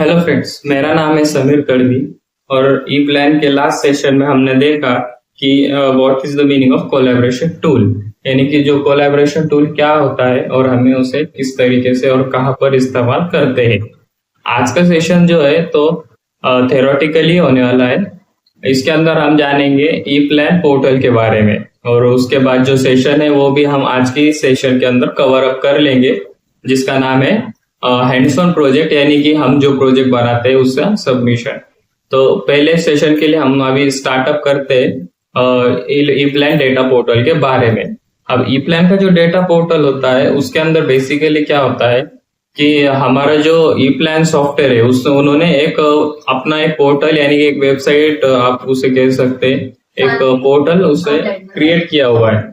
Hello friends, मेरा नाम है समीर तड़वी। और ई प्लान के लास्ट सेशन में हमने देखा कि what is the meaning of collaboration tool, यानी कि जो कोलैबोरेशन टूल क्या होता है और हमें उसे किस तरीके से और कहाँ पर इस्तेमाल करते हैं। आज का सेशन जो है तो थेरोटिकली होने वाला है। इसके अंदर हम जानेंगे ई प्लान पोर्टल के बारे में, और उसके बाद जो सेशन है वो भी हम आज की सेशन के अंदर कवर अप कर लेंगे, जिसका नाम है हैंड्स ऑन प्रोजेक्ट, यानी कि हम जो प्रोजेक्ट बनाते हैं उसका सबमिशन। तो पहले सेशन के लिए हम अभी स्टार्टअप करते हैं ई प्लान डेटा पोर्टल के बारे में। अब ई प्लान का जो डेटा पोर्टल होता है उसके अंदर बेसिकली क्या होता है कि हमारा जो ई प्लान सॉफ्टवेयर है उसमें उन्होंने एक अपना एक पोर्टल, यानी कि एक वेबसाइट आप उसे कह सकते हैं, एक पोर्टल उसे क्रिएट किया हुआ है।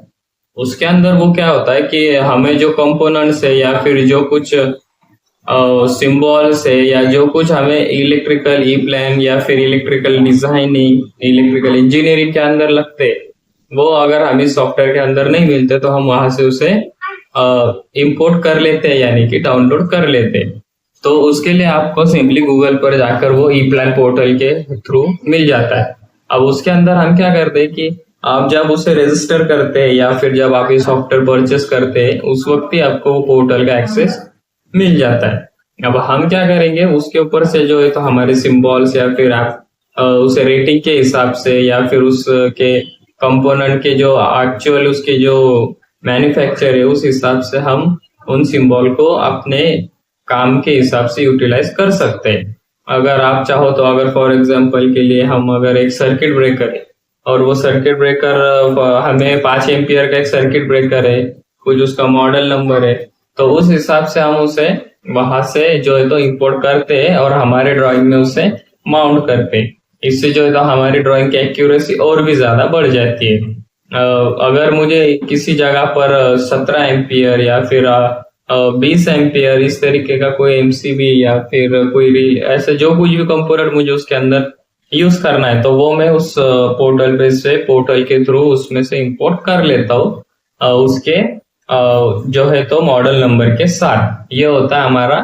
उसके अंदर वो क्या होता है कि हमें जो कंपोनेंट्स है या फिर जो कुछ सिंबल्स है या जो कुछ हमें इलेक्ट्रिकल ई प्लान या फिर इलेक्ट्रिकल डिजाइनिंग, इलेक्ट्रिकल इंजीनियरिंग के अंदर लगते, वो अगर हमें सॉफ्टवेयर के अंदर नहीं मिलते तो हम वहां से उसे इंपोर्ट कर लेते हैं, यानी कि डाउनलोड कर लेते हैं। तो उसके लिए आपको सिंपली गूगल पर जाकर वो ई प्लान पोर्टल के थ्रू मिल जाता है। अब उसके अंदर हम क्या करते हैं कि आप जब उसे रजिस्टर करते हैं या फिर जब आप ये सॉफ्टवेयर परचेस करते हैं उस वक्त ही आपको वो पोर्टल का एक्सेस मिल जाता है। अब हम क्या करेंगे, उसके ऊपर से जो है तो हमारे सिंबल्स या फिर आप उसे रेटिंग के हिसाब से या फिर उसके कंपोनेंट के जो एक्चुअल उसके जो मैन्युफैक्चर है उस हिसाब से हम उन सिंबल को अपने काम के हिसाब से यूटिलाइज कर सकते हैं। अगर आप चाहो तो, अगर फॉर एग्जांपल के लिए हम अगर एक सर्किट ब्रेकर है और वो सर्किट ब्रेकर हमें 5 एम्पियर का एक सर्किट ब्रेकर है, कुछ उसका मॉडल नंबर है, तो उस हिसाब से हम उसे वहां से जो है तो इंपोर्ट करते हैं और हमारे ड्राइंग में उसे माउंट करते हैं। इससे जो है तो हमारी ड्राइंग की एक्यूरेसी और भी ज्यादा बढ़ जाती है। अगर मुझे किसी जगह पर 17 एम्पियर या फिर 20 एम्पियर इस तरीके का कोई एमसीबी या फिर कोई ऐसे जो कुछ भी कंपोनेंट मुझे उसके अंदर यूज करना है तो वो मैं उस पोर्टल पे से, पोर्टल के थ्रू उसमें से इंपोर्ट कर लेता हूँ उसके जो है तो मॉडल नंबर के साथ। ये होता है हमारा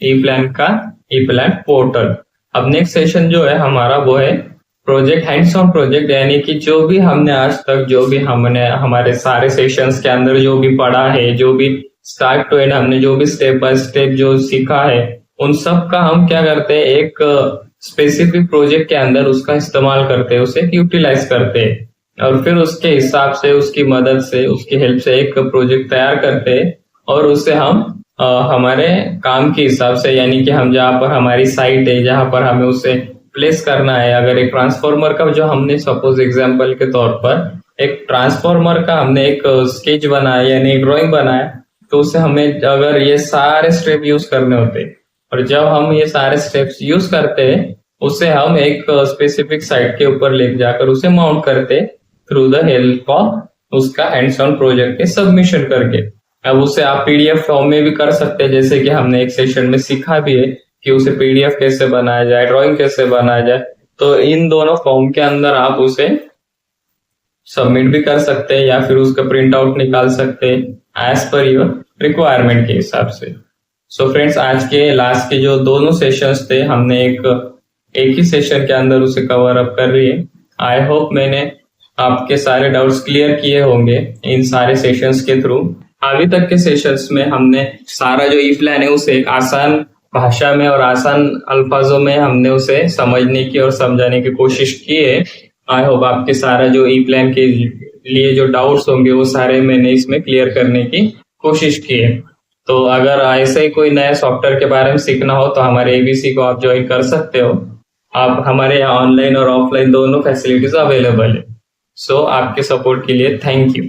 ई प्लान का ई प्लान पोर्टल। अब नेक्स्ट सेशन जो है हमारा वो है प्रोजेक्ट हैंड्स ऑन प्रोजेक्ट, यानी कि जो भी हमने आज तक जो भी हमने हमारे सारे सेशंस के अंदर जो भी पढ़ा है, जो भी स्टार्ट टू एंड हमने जो भी स्टेप बाय स्टेप जो सीखा है, उन सब का हम क्या करते हैं, एक स्पेसिफिक प्रोजेक्ट के अंदर उसका इस्तेमाल करते हैं, उसे यूटिलाइज करते हैं और फिर उसके हिसाब से, उसकी मदद से, उसकी हेल्प से एक प्रोजेक्ट तैयार करते हैं और उसे हम हमारे काम के हिसाब से, यानी कि हम जहाँ पर हमारी साइट है, जहाँ पर हमें उसे प्लेस करना है, अगर एक ट्रांसफॉर्मर का जो हमने सपोज एग्जांपल के तौर पर एक ट्रांसफॉर्मर का हमने एक स्केच बनाया यानी एक ड्राइंग बनाया, तो उसे हमें अगर ये सारे स्टेप यूज करने होते हैं और जब हम ये सारे स्टेप्स यूज करते हैं उसे हम एक स्पेसिफिक साइट के ऊपर ले जाकर उसे माउंट करते थ्रू द हेल्प ऑफ उसका हैंड्स ऑन प्रोजेक्ट के सबमिशन करके। अब उसे आप पीडीएफ फॉर्म में भी कर सकते हैं, जैसे कि हमने एक सेशन में सीखा भी है कि उसे पीडीएफ कैसे बनाया जाए, ड्राइंग कैसे बनाया जाए। तो इन दोनों फॉर्म के अंदर आप उसे सबमिट भी कर सकते हैं या फिर उसका प्रिंट आउट निकाल सकते हैं एज पर योर रिक्वायरमेंट के हिसाब से। सो फ्रेंड्स, आज के लास्ट के जो दोनों सेशंस थे हमने एक ही सेशन के अंदर उसे कवर अप कर रही है। आई होप मैंने आपके सारे डाउट्स क्लियर किए होंगे इन सारे सेशंस के थ्रू। अभी तक के सेशंस में हमने सारा जो ई प्लान है उसे एक आसान भाषा में और आसान अल्फाजों में हमने उसे समझने की और समझाने की कोशिश की है। आई होप आपके सारा जो ई प्लान के लिए जो डाउट्स होंगे वो सारे मैंने इसमें क्लियर करने की कोशिश की है। तो अगर ऐसे ही कोई नया सॉफ्टवेयर के बारे में सीखना हो तो हमारे एबीसी को आप ज्वाइन कर सकते हो। आप हमारे यहाँ ऑनलाइन और ऑफलाइन दोनों फैसिलिटीज अवेलेबल है। सो आपके सपोर्ट के लिए थैंक यू।